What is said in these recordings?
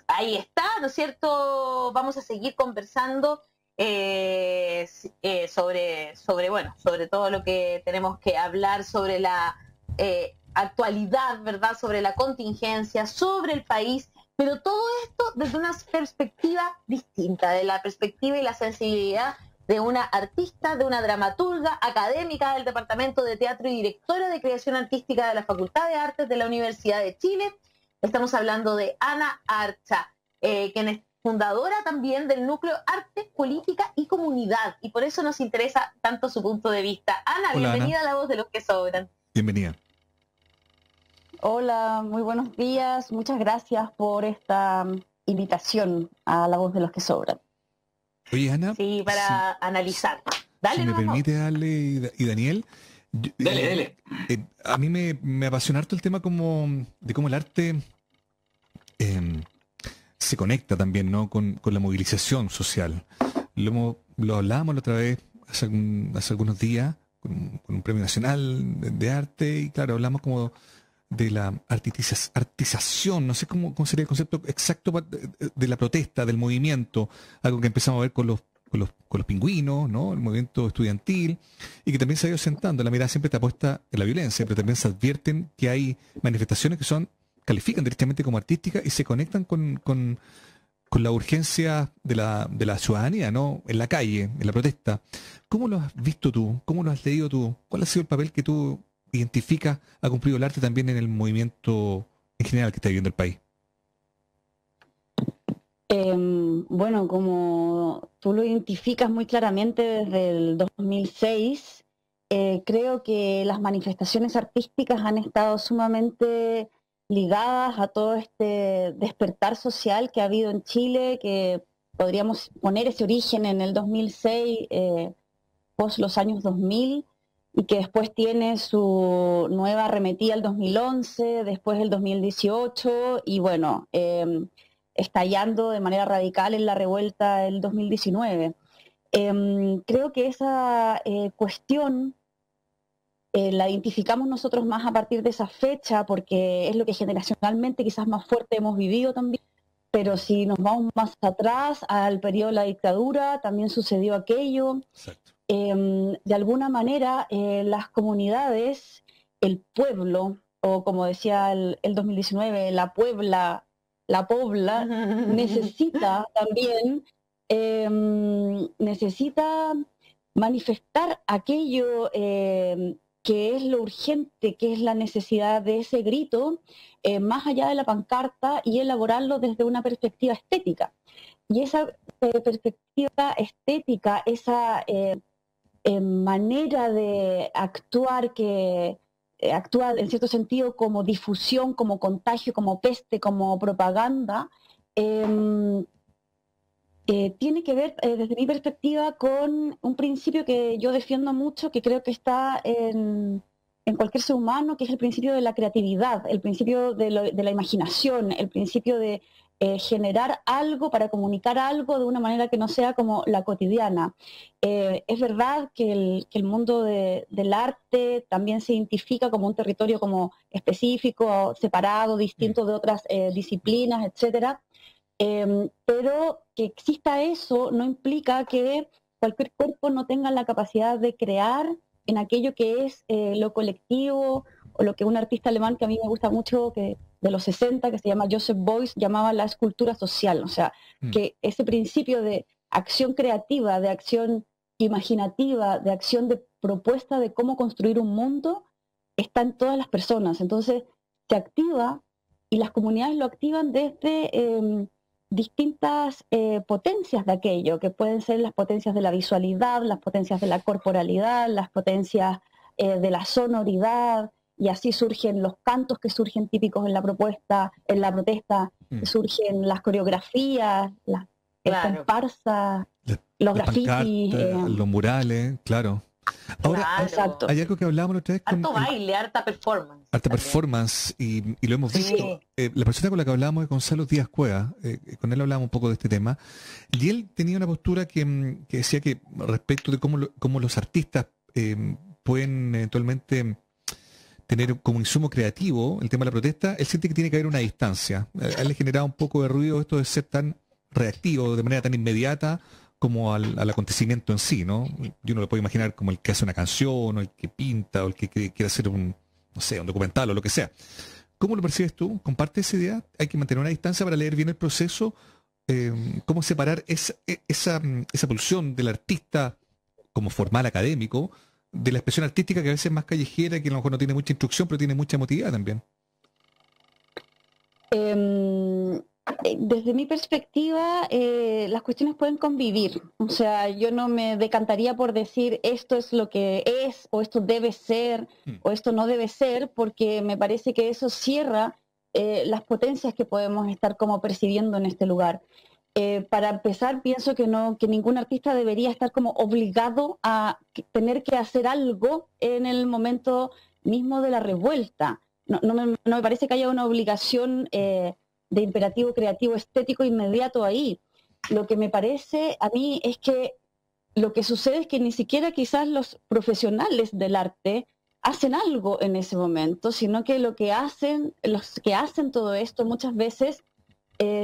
ahí está, ¿no es cierto? Vamos a seguir conversando sobre todo lo que tenemos que hablar, sobre la actualidad, ¿verdad? Sobre la contingencia, sobre el país, pero todo esto desde una perspectiva distinta, de la perspectiva y la sensibilidad de una artista, de una dramaturga académica del Departamento de Teatro y directora de Creación Artística de la Facultad de Artes de la Universidad de Chile. Estamos hablando de Ana Archa, quien es fundadora también del núcleo Arte, Política y Comunidad, y por eso nos interesa tanto su punto de vista. Ana, Hola, bienvenida Ana. a La Voz de los que Sobran. Bienvenida. Hola, muy buenos días. Muchas gracias por esta invitación a La Voz de los que Sobran. Oye, Ana. Sí, para analizar. Dale, si me nomás. permite, Ale y Daniel. Dale. A mí me apasiona harto el tema de cómo el arte se conecta también, ¿no? con la movilización social. Lo hablábamos la otra vez, hace algunos días, con un premio nacional de arte, y claro, hablamos como de la artización, no sé cómo sería el concepto exacto de la protesta, del movimiento, algo que empezamos a ver con los pingüinos, ¿no? El movimiento estudiantil, y que también se ha ido sentando. La mirada siempre está puesta en la violencia, pero también se advierten que hay manifestaciones que califican directamente como artísticas y se conectan con la urgencia de la ciudadanía, ¿no? En la calle, en la protesta. ¿Cómo lo has visto tú? ¿Cómo lo has leído tú? ¿Cuál ha sido el papel que tú identificas ha cumplido el arte también en el movimiento en general que está viviendo el país? Bueno, como tú lo identificas muy claramente desde el 2006, creo que las manifestaciones artísticas han estado sumamente ligadas a todo este despertar social que ha habido en Chile, que podríamos poner ese origen en el 2006, post los años 2000, y que después tiene su nueva arremetida el 2011, después el 2018, y bueno, estallando de manera radical en la revuelta del 2019. Creo que esa cuestión la identificamos nosotros más a partir de esa fecha, porque es lo que generacionalmente quizás más fuerte hemos vivido también, pero si nos vamos más atrás, al periodo de la dictadura, también sucedió aquello. Exacto. De alguna manera, las comunidades, el pueblo, o como decía el 2019, la Puebla, la Pobla, necesita también, necesita manifestar aquello que es lo urgente, que es la necesidad de ese grito, más allá de la pancarta, y elaborarlo desde una perspectiva estética. Y esa perspectiva estética, esa manera de actuar que actúa en cierto sentido como difusión, como contagio, como peste, como propaganda, tiene que ver, desde mi perspectiva, con un principio que yo defiendo mucho, que creo que está en cualquier ser humano, que es el principio de la creatividad, el principio de la imaginación, el principio de generar algo para comunicar algo de una manera que no sea como la cotidiana. Es verdad que el mundo del arte también se identifica como un territorio como específico, separado, distinto de otras disciplinas, etcétera. Pero que exista eso no implica que cualquier cuerpo no tenga la capacidad de crear en aquello que es lo colectivo, o lo que un artista alemán que a mí me gusta mucho, que de los 60, que se llama Joseph Beuys, llamaba la escultura social. O sea, que ese principio de acción creativa, de acción imaginativa, de acción de propuesta de cómo construir un mundo, está en todas las personas. Entonces, se activa, y las comunidades lo activan desde distintas potencias de aquello, que pueden ser las potencias de la visualidad, las potencias de la corporalidad, las potencias de la sonoridad, y así surgen los cantos que surgen típicos en la protesta, surgen las coreografías, las comparsas, los grafitis. Los murales, claro. Ahora, Claro. Exacto. hay algo que hablábamos la otra vez con Harto baile, harta performance. harta también. performance, y lo hemos Sí. visto. La persona con la que hablábamos es Gonzalo Díaz Cueva, con él hablábamos un poco de este tema, y él tenía una postura que decía que respecto de cómo los artistas pueden eventualmente tener como insumo creativo el tema de la protesta, él siente que tiene que haber una distancia. A él le generaba un poco de ruido esto de ser tan reactivo, de manera tan inmediata como al acontecimiento en sí, ¿no? Yo no lo puedo imaginar como el que hace una canción, o el que pinta, o el que quiere hacer un, no sé, un documental o lo que sea. ¿Cómo lo percibes tú? ¿Compartes esa idea? ¿Hay que mantener una distancia para leer bien el proceso? ¿Cómo separar esa pulsión del artista como formal académico de la expresión artística que a veces es más callejera, que a lo mejor no tiene mucha instrucción, pero tiene mucha emotividad también? Desde mi perspectiva, las cuestiones pueden convivir. O sea, yo no me decantaría por decir esto es lo que es, o esto debe ser, o esto no debe ser, porque me parece que eso cierra las potencias que podemos estar como percibiendo en este lugar. Para empezar, pienso que ningún artista debería estar como obligado a tener que hacer algo en el momento mismo de la revuelta. No me parece que haya una obligación de imperativo creativo estético inmediato ahí. Lo que me parece a mí es que lo que sucede es que ni siquiera quizás los profesionales del arte hacen algo en ese momento, sino que los que hacen todo esto muchas veces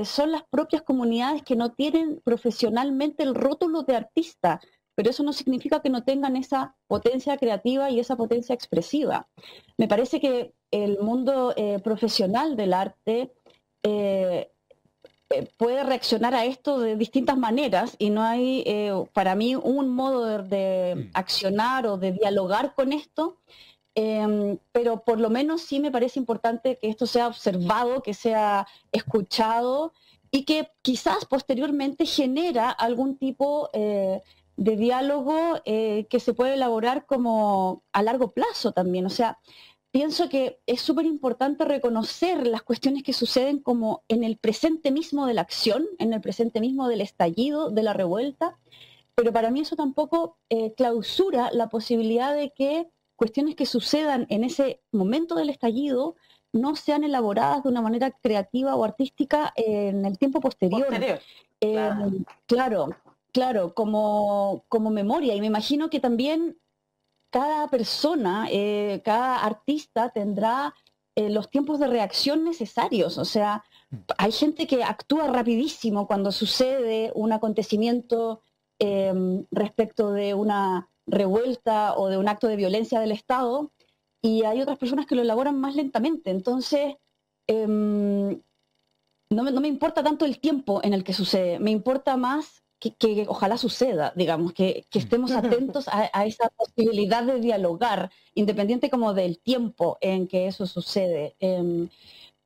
son las propias comunidades que no tienen profesionalmente el rótulo de artista, pero eso no significa que no tengan esa potencia creativa y esa potencia expresiva. Me parece que el mundo profesional del arte puede reaccionar a esto de distintas maneras y no hay para mí un modo de accionar o de dialogar con esto, pero por lo menos sí me parece importante que esto sea observado, que sea escuchado y que quizás posteriormente genera algún tipo de diálogo que se puede elaborar como a largo plazo también. O sea, pienso que es súper importante reconocer las cuestiones que suceden como en el presente mismo de la acción, en el presente mismo del estallido, de la revuelta, pero para mí eso tampoco clausura la posibilidad de que cuestiones que sucedan en ese momento del estallido no sean elaboradas de una manera creativa o artística en el tiempo posterior. Claro, como memoria. Y me imagino que también cada persona, cada artista tendrá los tiempos de reacción necesarios. O sea, hay gente que actúa rapidísimo cuando sucede un acontecimiento respecto de una revuelta o de un acto de violencia del Estado, y hay otras personas que lo elaboran más lentamente. Entonces, no me importa tanto el tiempo en el que sucede, me importa más que ojalá suceda, digamos, que estemos atentos a esa posibilidad de dialogar, independiente como del tiempo en que eso sucede.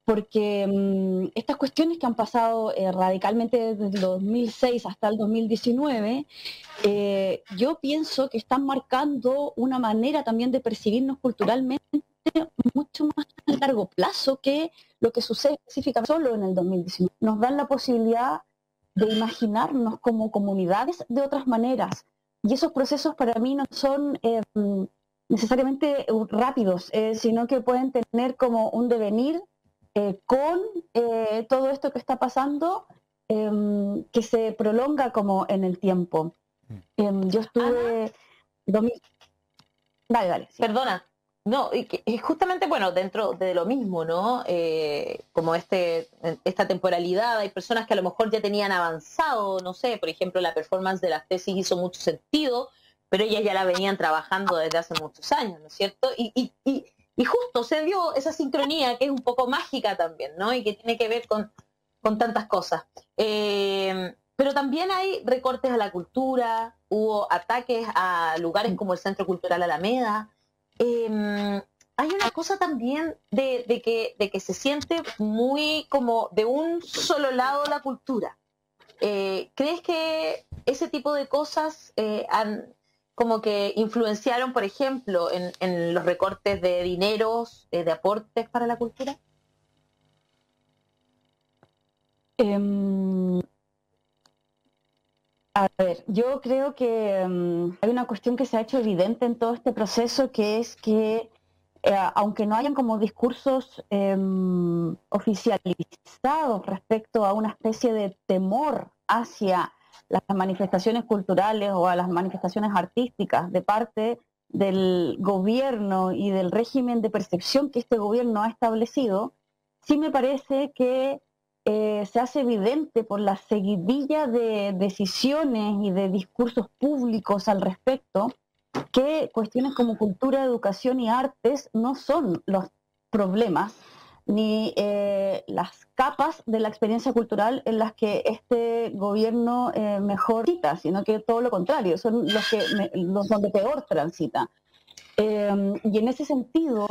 Porque estas cuestiones que han pasado radicalmente desde el 2006 hasta el 2019, yo pienso que están marcando una manera también de percibirnos culturalmente mucho más a largo plazo que lo que sucede específicamente solo en el 2019. Nos dan la posibilidad de imaginarnos como comunidades de otras maneras. Y esos procesos para mí no son necesariamente rápidos, sino que pueden tener como un devenir con todo esto que está pasando, que se prolonga como en el tiempo. Yo estuve... Dale. Sí. Perdona. No, y justamente, bueno, dentro de lo mismo, ¿no? Como esta temporalidad, hay personas que a lo mejor ya tenían avanzado, no sé, por ejemplo, la performance de las tesis hizo mucho sentido, pero ellas ya la venían trabajando desde hace muchos años, ¿no es cierto? Y justo se dio esa sincronía que es un poco mágica también, ¿no? Y que tiene que ver con tantas cosas. Pero también hay recortes a la cultura, hubo ataques a lugares como el Centro Cultural Alameda. Hay una cosa también de que se siente muy como de un solo lado la cultura. ¿Crees que ese tipo de cosas han como que influenciaron, por ejemplo, en los recortes de dineros, de aportes para la cultura? A ver, yo creo que hay una cuestión que se ha hecho evidente en todo este proceso, que es que aunque no hayan como discursos oficializados respecto a una especie de temor hacia las manifestaciones culturales o a las manifestaciones artísticas de parte del gobierno y del régimen de percepción que este gobierno ha establecido, sí me parece que se hace evidente por la seguidilla de decisiones y de discursos públicos al respecto que cuestiones como cultura, educación y artes no son los problemas ni las capas de la experiencia cultural en las que este gobierno mejor transita, sino que todo lo contrario, son los donde peor transita. Y en ese sentido,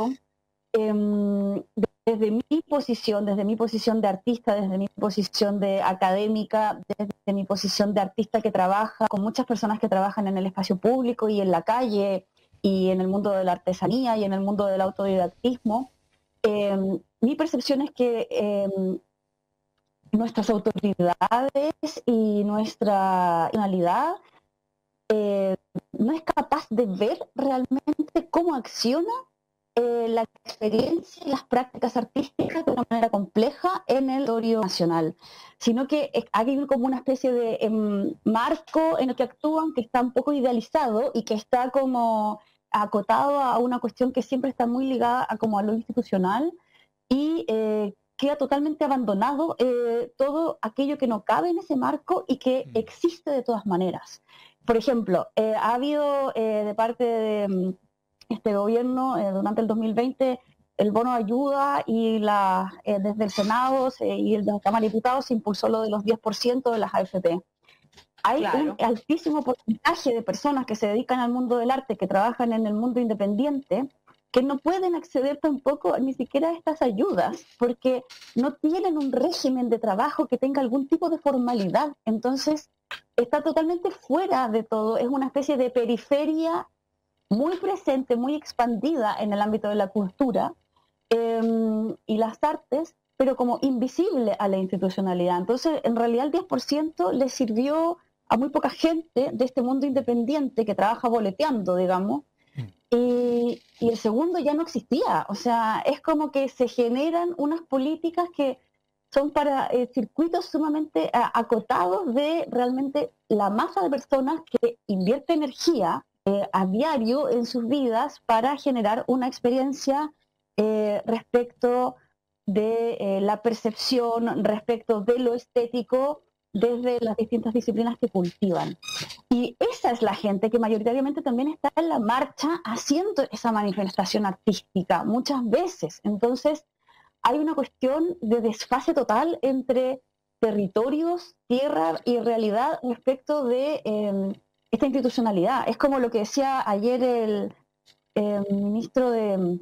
desde mi posición de artista, desde mi posición de académica, desde mi posición de artista que trabaja con muchas personas que trabajan en el espacio público y en la calle y en el mundo de la artesanía y en el mundo del autodidactismo, mi percepción es que nuestras autoridades y nuestra personalidad no es capaz de ver realmente cómo acciona la experiencia y las prácticas artísticas de una manera compleja en el territorio nacional, sino que hay como una especie de marco en el que actúan que está un poco idealizado y que está como acotado a una cuestión que siempre está muy ligada a lo institucional y queda totalmente abandonado todo aquello que no cabe en ese marco y que existe de todas maneras. Por ejemplo, ha habido de parte de este gobierno durante el 2020 el bono de ayuda y desde el Senado y el de la Cámara de Diputados se impulsó lo de los 10% de las AFP. Hay un altísimo porcentaje de personas que se dedican al mundo del arte, que trabajan en el mundo independiente, que no pueden acceder tampoco ni siquiera a estas ayudas, porque no tienen un régimen de trabajo que tenga algún tipo de formalidad. Entonces, está totalmente fuera de todo, es una especie de periferia muy presente, muy expandida en el ámbito de la cultura y las artes, pero como invisible a la institucionalidad. Entonces, en realidad el 10% le sirvió a muy poca gente de este mundo independiente que trabaja boleteando, digamos, y el segundo ya no existía. O sea, es como que se generan unas políticas que son para circuitos sumamente acotados de realmente la masa de personas que invierte energía a diario en sus vidas para generar una experiencia respecto de la percepción, respecto de lo estético desde las distintas disciplinas que cultivan. Y esa es la gente que mayoritariamente también está en la marcha haciendo esa manifestación artística muchas veces. Entonces hay una cuestión de desfase total entre territorios, tierra y realidad respecto de esta institucionalidad. Es como lo que decía ayer el ministro de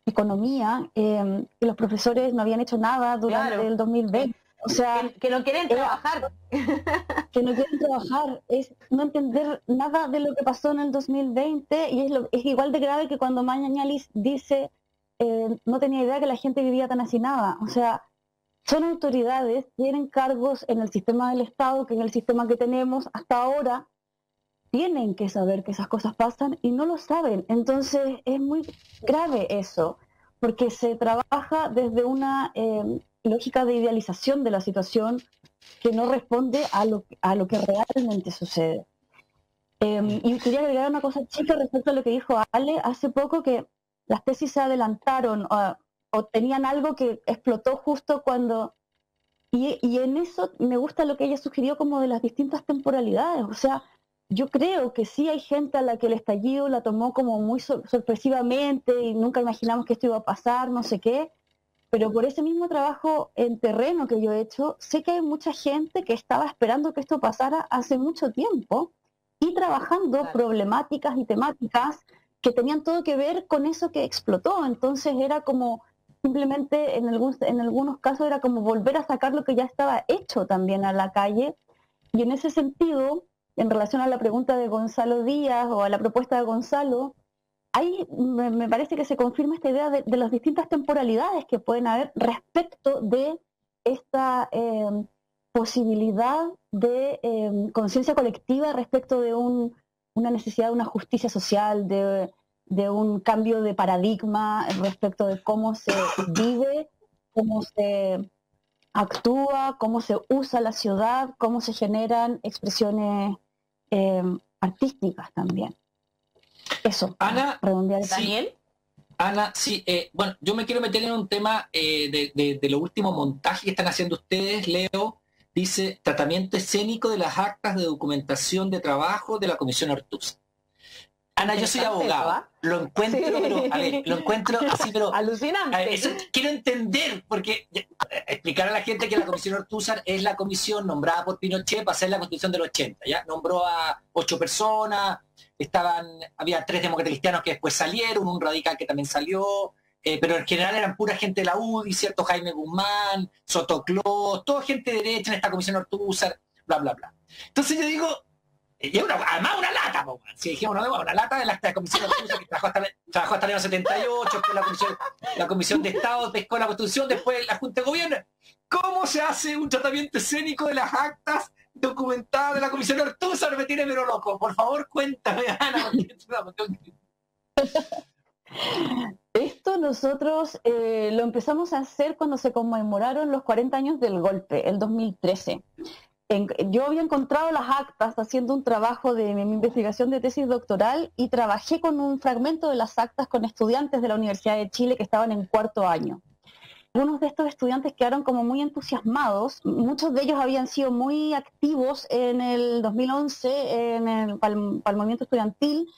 Economía, que los profesores no habían hecho nada durante el 2020. O sea, que no quieren trabajar. Que no quieren trabajar, es no entender nada de lo que pasó en el 2020 y es igual de grave que cuando Mañalich dice no tenía idea que la gente vivía tan hacinada. O sea, son autoridades, tienen cargos en el sistema del Estado, que es el sistema que tenemos hasta ahora, tienen que saber que esas cosas pasan y no lo saben. Entonces es muy grave eso, porque se trabaja desde una lógica de idealización de la situación que no responde a lo que realmente sucede. Y quería agregar una cosa chica respecto a lo que dijo Ale hace poco, que las tesis se adelantaron o tenían algo que explotó justo cuando... Y en eso me gusta lo que ella sugirió como de las distintas temporalidades. O sea, yo creo que sí hay gente a la que el estallido la tomó como muy sorpresivamente y nunca imaginamos que esto iba a pasar, no sé qué, pero por ese mismo trabajo en terreno que yo he hecho, sé que hay mucha gente que estaba esperando que esto pasara hace mucho tiempo y trabajando problemáticas y temáticas que tenían todo que ver con eso que explotó. Entonces era como simplemente en algunos casos era como volver a sacar lo que ya estaba hecho también a la calle. Y en ese sentido, en relación a la pregunta de Gonzalo Díaz o a la propuesta de Gonzalo, ahí me parece que se confirma esta idea de las distintas temporalidades que pueden haber respecto de esta posibilidad de conciencia colectiva respecto de una necesidad de una justicia social, de un cambio de paradigma respecto de cómo se vive, cómo se actúa, cómo se usa la ciudad, cómo se generan expresiones artísticas también. Eso. Ana, redondear. sí, Daniel. Ana, sí, bueno, yo me quiero meter en un tema de lo último montaje que están haciendo ustedes. Leo dice, tratamiento escénico de las actas de documentación de trabajo de la Comisión Ortúzar. Ana, yo soy abogado, ¿Ah? lo encuentro, Sí. pero, a ver, lo encuentro así, pero Alucinante. eso quiero entender, porque explicar a la gente que la Comisión Ortúzar es la comisión nombrada por Pinochet para hacer la Constitución del 80, ¿ya? Nombró a 8 personas, había 3 demócratas cristianos que después salieron, un radical que también salió, pero en general eran pura gente de la UDI, ¿cierto? Jaime Guzmán, Sotoclós, toda gente de derecha en esta Comisión Ortúzar, bla, bla, bla. Entonces yo digo, y además una lata, si dijimos una lata de la Comisión Ortúzar que trabajó hasta el año 78, después la Comisión de Estado pescó la Constitución, después la Junta de Gobierno. ¿Cómo se hace un tratamiento escénico de las actas documentadas de la Comisión Ortúzar? Me tiene pero loco. Por favor, cuéntame, Ana. Esto nosotros lo empezamos a hacer cuando se conmemoraron los 40 años del golpe, el 2013. Yo había encontrado las actas haciendo un trabajo de mi investigación de tesis doctoral y trabajé con un fragmento de las actas con estudiantes de la Universidad de Chile que estaban en 4º año. Algunos de estos estudiantes quedaron como muy entusiasmados, muchos de ellos habían sido muy activos en el 2011 para el movimiento estudiantil,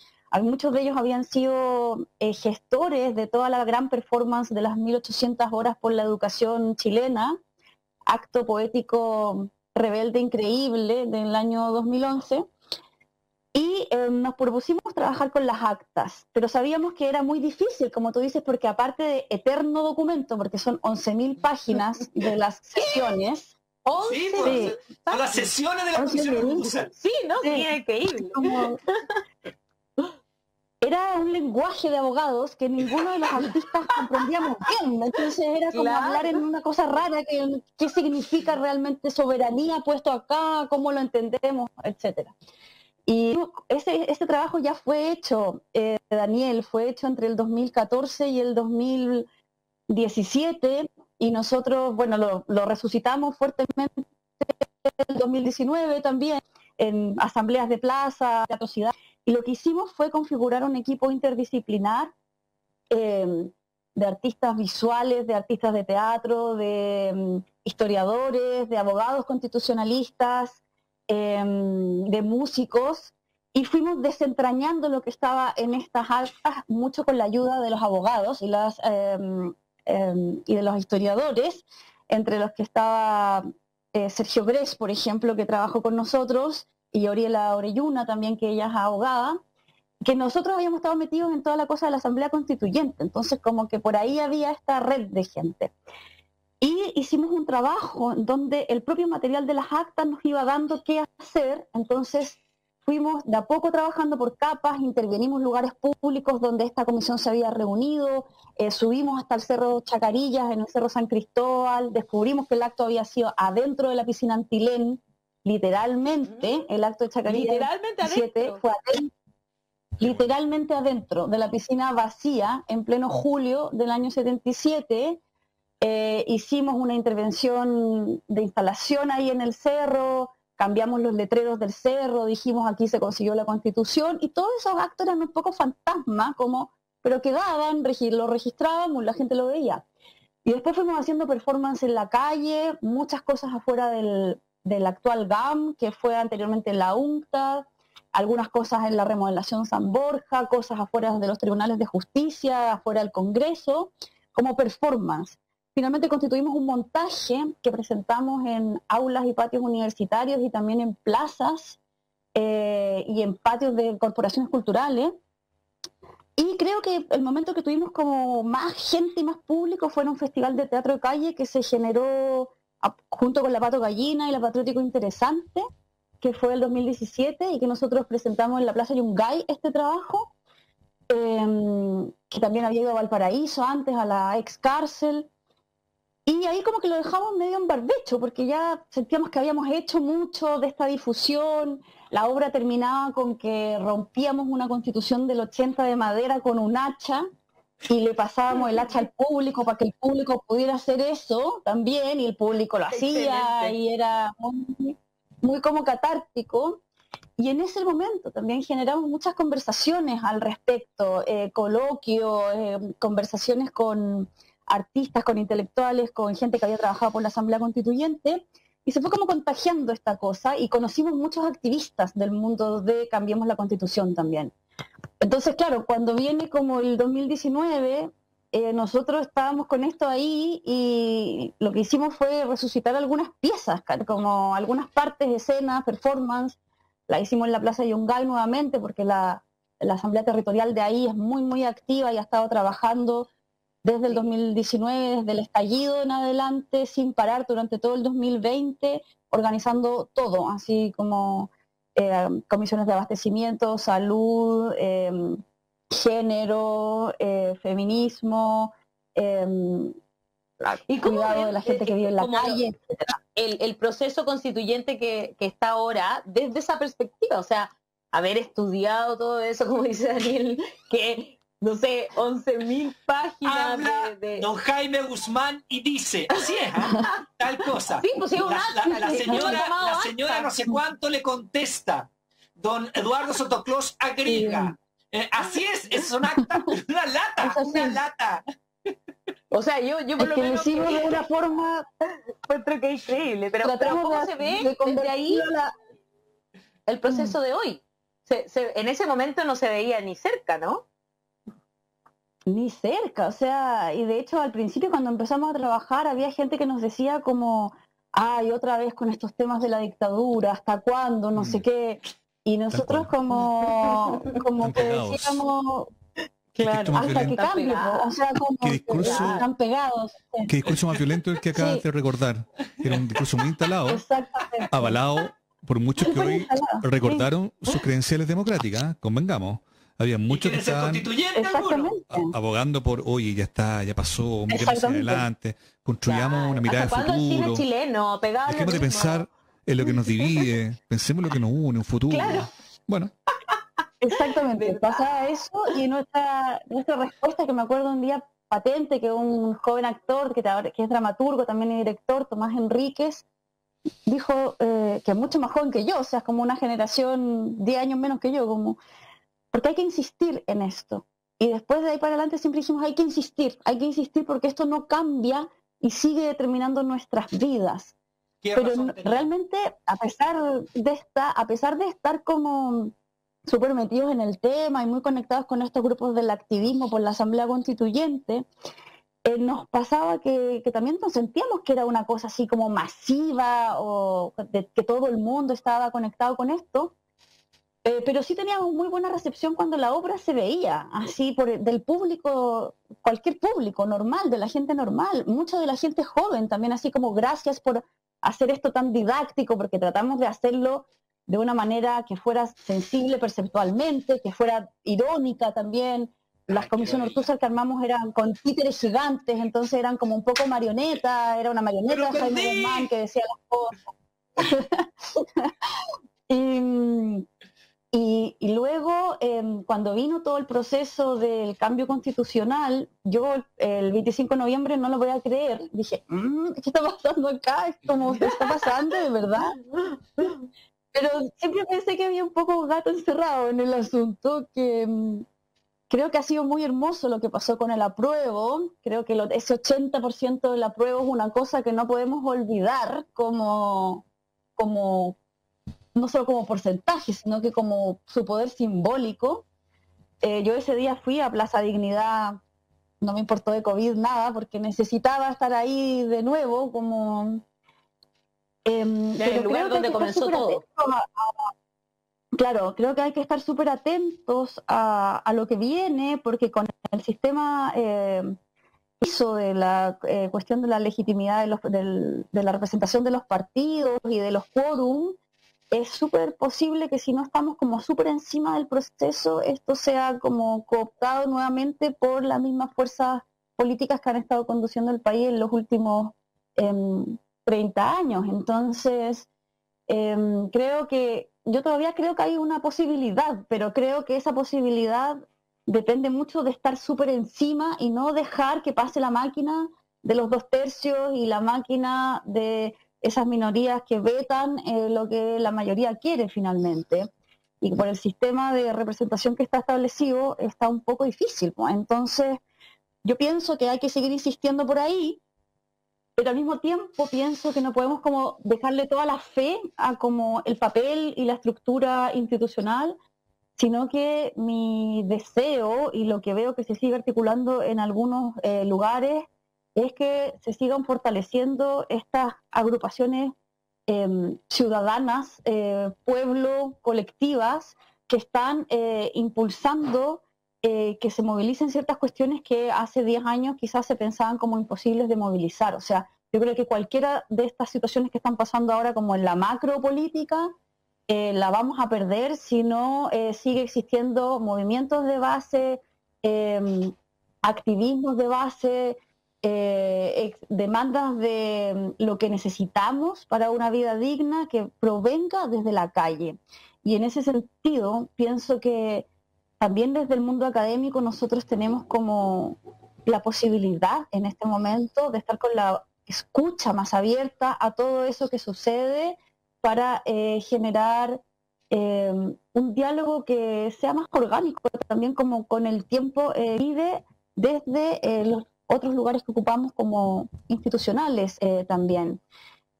muchos de ellos habían sido gestores de toda la gran performance de las 1800 horas por la educación chilena, acto poético rebelde increíble del año 2011, y nos propusimos trabajar con las actas, pero sabíamos que era muy difícil, como tú dices, porque aparte de eterno documento, porque son 11.000 páginas de las sesiones. Sí, pues, son las sesiones de la Comisión Ortúzar. Sí, ¿no? Sí. Sí, increíble. Era un lenguaje de abogados que ninguno de los artistas comprendíamos bien, entonces era como hablar en una cosa rara, qué significa realmente soberanía puesto acá, cómo lo entendemos, etcétera. Y este trabajo ya fue hecho, Daniel, fue hecho entre el 2014 y el 2017, y nosotros, bueno, lo resucitamos fuertemente en el 2019 también, en asambleas de plaza, de atrocidad. Y lo que hicimos fue configurar un equipo interdisciplinar de artistas visuales, de artistas de teatro, de historiadores, de abogados constitucionalistas, de músicos, y fuimos desentrañando lo que estaba en estas actas, mucho con la ayuda de los abogados y de los historiadores, entre los que estaba Sergio Grech, por ejemplo, que trabajó con nosotros, y Oriela Orelluna también, que ella es abogada, que nosotros habíamos estado metidos en toda la cosa de la Asamblea Constituyente, entonces como que por ahí había esta red de gente. Y hicimos un trabajo donde el propio material de las actas nos iba dando qué hacer, entonces fuimos de a poco trabajando por capas, intervenimos lugares públicos donde esta comisión se había reunido, subimos hasta el Cerro Chacarillas, en el Cerro San Cristóbal, descubrimos que el acto había sido adentro de la piscina Antilén, literalmente, el acto de Chacarillas fue literalmente adentro de la piscina vacía en pleno julio del año 77. Hicimos una intervención de instalación ahí en el cerro, cambiamos los letreros del cerro, dijimos aquí se consiguió la Constitución, y todos esos actos eran un poco fantasma, pero quedaban, lo registrábamos, la gente lo veía. Y después fuimos haciendo performance en la calle, muchas cosas afuera del actual GAM, que fue anteriormente la UNCTAD, algunas cosas en la remodelación San Borja, cosas afuera de los tribunales de justicia, afuera del Congreso, como performance. Finalmente constituimos un montaje que presentamos en aulas y patios universitarios y también en plazas y en patios de corporaciones culturales. Y creo que el momento que tuvimos como más gente y más público fue en un festival de teatro de calle que se generó junto con la Pato Gallina y la Patriótico Interesante, que fue el 2017, y que nosotros presentamos en la Plaza Yungay este trabajo, que también había ido a Valparaíso antes, a la ex cárcel, y ahí como que lo dejamos medio en barbecho, porque ya sentíamos que habíamos hecho mucho de esta difusión, la obra terminaba con que rompíamos una Constitución del 80 de madera con un hacha, y le pasábamos el hacha al público para que el público pudiera hacer eso también, y el público lo hacía. Excelente. Y era muy, muy como catártico. Y en ese momento también generamos muchas conversaciones al respecto, coloquios, conversaciones con artistas, con intelectuales, con gente que había trabajado por la Asamblea Constituyente, y se fue como contagiando esta cosa, y conocimos muchos activistas del mundo de Cambiemos la Constitución también. Entonces, claro, cuando viene como el 2019, nosotros estábamos con esto ahí, y lo que hicimos fue resucitar algunas piezas, como algunas partes, escenas, performance. La hicimos en la Plaza Yungay nuevamente, porque la Asamblea Territorial de ahí es muy, muy activa y ha estado trabajando desde el 2019, desde el estallido en adelante, sin parar durante todo el 2020, organizando todo, así como comisiones de abastecimiento, salud, género, feminismo, ¿Y cómo cuidado de la gente que vive en la como calle, etc. el proceso constituyente que está ahora desde esa perspectiva? O sea, haber estudiado todo eso, como dice Daniel, que, no sé, 11.000 páginas Habla don Jaime Guzmán y dice, así es, tal cosa. Sí, pues, sí, la señora no sé cuánto le contesta. Don Eduardo Sotoclós agrega. Así es un acta, una lata. O sea, yo por lo menos hicimos de una forma, encuentro que es increíble, pero ¿cómo se ve desde ahí el proceso de hoy? En ese momento no se veía ni cerca, ¿no? Ni cerca, o sea, y de hecho al principio cuando empezamos a trabajar había gente que nos decía como, ay, otra vez con estos temas de la dictadura, ¿hasta cuándo? No sé qué. Y nosotros como que decíamos, claro, hasta que cambie, o sea, como ¿Qué discurso, están pegados. qué discurso más violento el que acabas de recordar? Era un discurso muy instalado, avalado por muchos que hoy recordaron sus credenciales democráticas, convengamos. Había muchos que estaban abogando por, oye, ya está, ya pasó, miremos hacia adelante, construyamos una mirada de futuro. El cine chileno, dejemos de pensar en lo que nos divide, pensemos en lo que nos une, un futuro. Claro. Bueno. Exactamente, pasaba eso, y nuestra respuesta, que me acuerdo un día patente, que un joven actor que es dramaturgo también y director, Tomás Enríquez, dijo, que es mucho más joven que yo, o sea, es como una generación 10 años menos que yo, como, porque hay que insistir en esto. Y después de ahí para adelante siempre dijimos, hay que insistir porque esto no cambia y sigue determinando nuestras vidas. Pero realmente, a pesar de estar como súper metidos en el tema y muy conectados con estos grupos del activismo por la Asamblea Constituyente, nos pasaba que también nos sentíamos que era una cosa así como masiva, o que todo el mundo estaba conectado con esto, pero sí teníamos muy buena recepción cuando la obra se veía, así del público, cualquier público normal, de la gente normal, mucha de la gente joven también, así como gracias por hacer esto tan didáctico, porque tratamos de hacerlo de una manera que fuera sensible perceptualmente, que fuera irónica también. Las comisiones Ortúzar que armamos eran con títeres gigantes, entonces eran como un poco marioneta, era una marioneta de Jaime Guzmán que decía las cosas. Y luego, cuando vino todo el proceso del cambio constitucional, yo el 25 de noviembre no lo voy a creer. Dije, ¿qué está pasando acá? Es como, ¿qué está pasando de verdad? Pero siempre pensé que había un poco gato encerrado en el asunto, que creo que ha sido muy hermoso lo que pasó con el apruebo. Creo que ese 80% del apruebo es una cosa que no podemos olvidar como no solo como porcentaje, sino que como su poder simbólico. Yo ese día fui a Plaza Dignidad, no me importó de COVID nada, porque necesitaba estar ahí de nuevo, como... el lugar donde comenzó todo. Claro, creo que hay que estar súper atentos a lo que viene, porque con el sistema hizo de la cuestión de la legitimidad de la representación de los partidos y de los quórum, es súper posible que si no estamos como súper encima del proceso, esto sea como cooptado nuevamente por las mismas fuerzas políticas que han estado conduciendo el país en los últimos 30 años. Entonces, yo todavía creo que hay una posibilidad, pero creo que esa posibilidad depende mucho de estar súper encima y no dejar que pase la máquina de los 2/3 y la máquina de esas minorías que vetan lo que la mayoría quiere finalmente. y por el sistema de representación que está establecido está un poco difícil, pues. Entonces yo pienso que hay que seguir insistiendo por ahí, pero al mismo tiempo pienso que no podemos como dejarle toda la fe a como el papel y la estructura institucional, sino que mi deseo y lo que veo que se sigue articulando en algunos lugares es que se sigan fortaleciendo estas agrupaciones ciudadanas, pueblo, colectivas, que están impulsando que se movilicen ciertas cuestiones que hace 10 años quizás se pensaban como imposibles de movilizar. O sea, yo creo que cualquiera de estas situaciones que están pasando ahora como en la macropolítica, la vamos a perder si no sigue existiendo movimientos de base, activismos de base, demandas de lo que necesitamos para una vida digna que provenga desde la calle. Y en ese sentido, pienso que también desde el mundo académico nosotros tenemos como la posibilidad en este momento de estar con la escucha más abierta a todo eso que sucede para generar un diálogo que sea más orgánico, también como con el tiempo vive desde los otros lugares que ocupamos como institucionales también.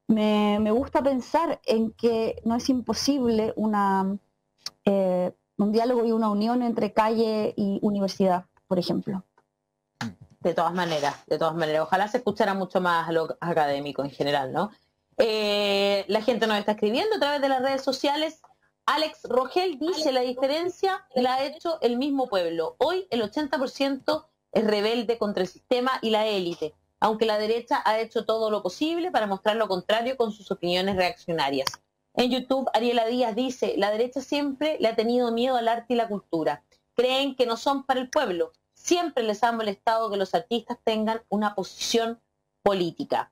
Me gusta pensar en que no es imposible un diálogo y una unión entre calle y universidad, por ejemplo. De todas maneras. Ojalá se escuchara mucho más a lo académico en general, ¿no? La gente nos está escribiendo a través de las redes sociales. Alex Rogel dice, la diferencia la ha hecho el mismo pueblo. Hoy el 80% es rebelde contra el sistema y la élite, aunque la derecha ha hecho todo lo posible para mostrar lo contrario con sus opiniones reaccionarias. En YouTube, Ariela Díaz dice, la derecha siempre le ha tenido miedo al arte y la cultura. Creen que no son para el pueblo. Siempre les ha molestado que los artistas tengan una posición política.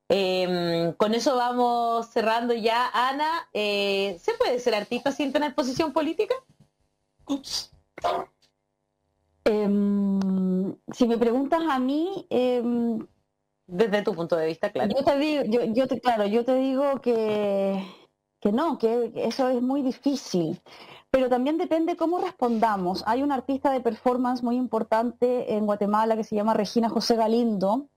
Con eso vamos cerrando ya. Ana, ¿se puede ser artista sin tener posición política? Ups. Si me preguntas a mí, desde tu punto de vista, claro. Yo te digo que no, que eso es muy difícil, pero también depende cómo respondamos. Hay una artista de performance muy importante en Guatemala que se llama Regina José Galindo,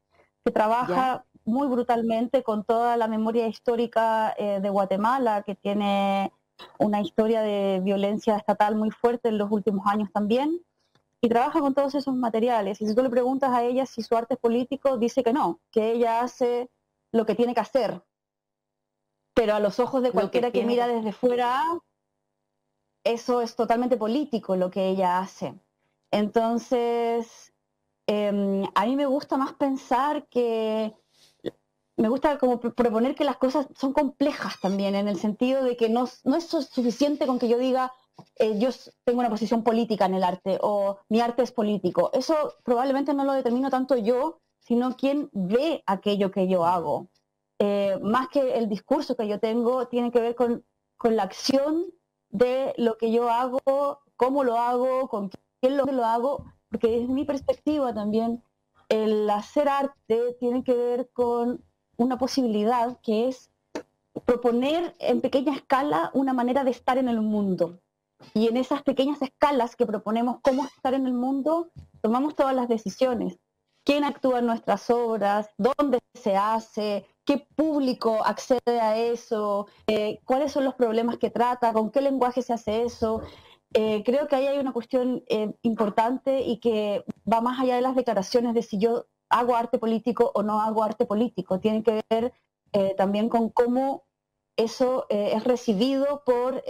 que trabaja muy brutalmente con toda la memoria histórica de Guatemala, que tiene una historia de violencia estatal muy fuerte en los últimos años también, y trabaja con todos esos materiales. Y si tú le preguntas a ella si su arte es político, dice que no, que ella hace lo que tiene que hacer. Pero a los ojos de cualquiera que mira desde fuera, eso es totalmente político lo que ella hace. Entonces, a mí me gusta más pensar que, me gusta como proponer que las cosas son complejas también, en el sentido de que no es suficiente con que yo diga, yo tengo una posición política en el arte o mi arte es político. Eso probablemente no lo determino tanto yo, sino quien ve aquello que yo hago. Más que el discurso que yo tengo, tiene que ver con la acción de lo que yo hago, cómo lo hago, con quién lo hago, porque desde mi perspectiva también el hacer arte tiene que ver con una posibilidad que es proponer en pequeña escala una manera de estar en el mundo. Y en esas pequeñas escalas que proponemos cómo estar en el mundo, tomamos todas las decisiones. ¿Quién actúa en nuestras obras? ¿Dónde se hace? ¿Qué público accede a eso? ¿Cuáles son los problemas que trata? ¿Con qué lenguaje se hace eso? Creo que ahí hay una cuestión importante y que va más allá de las declaraciones de si yo hago arte político o no hago arte político. Tiene que ver también con cómo eso es recibido por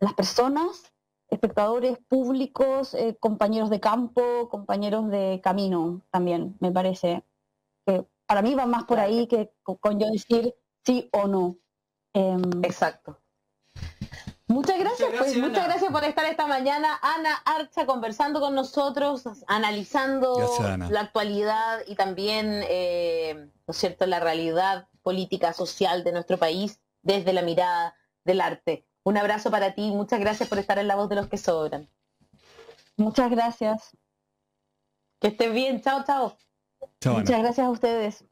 las personas, espectadores públicos, compañeros de campo, compañeros de camino también, me parece. Que para mí va más por ahí que con yo decir sí o no. Exacto. Muchas gracias, muchas gracias por estar esta mañana, Ana Archa, conversando con nosotros, analizando la actualidad y también, ¿no es cierto?, la realidad política, social de nuestro país desde la mirada del arte. Un abrazo para ti, muchas gracias por estar en La Voz de los que Sobran. Muchas gracias. Que estés bien, chao, chao. Chao, Ana. Muchas gracias a ustedes.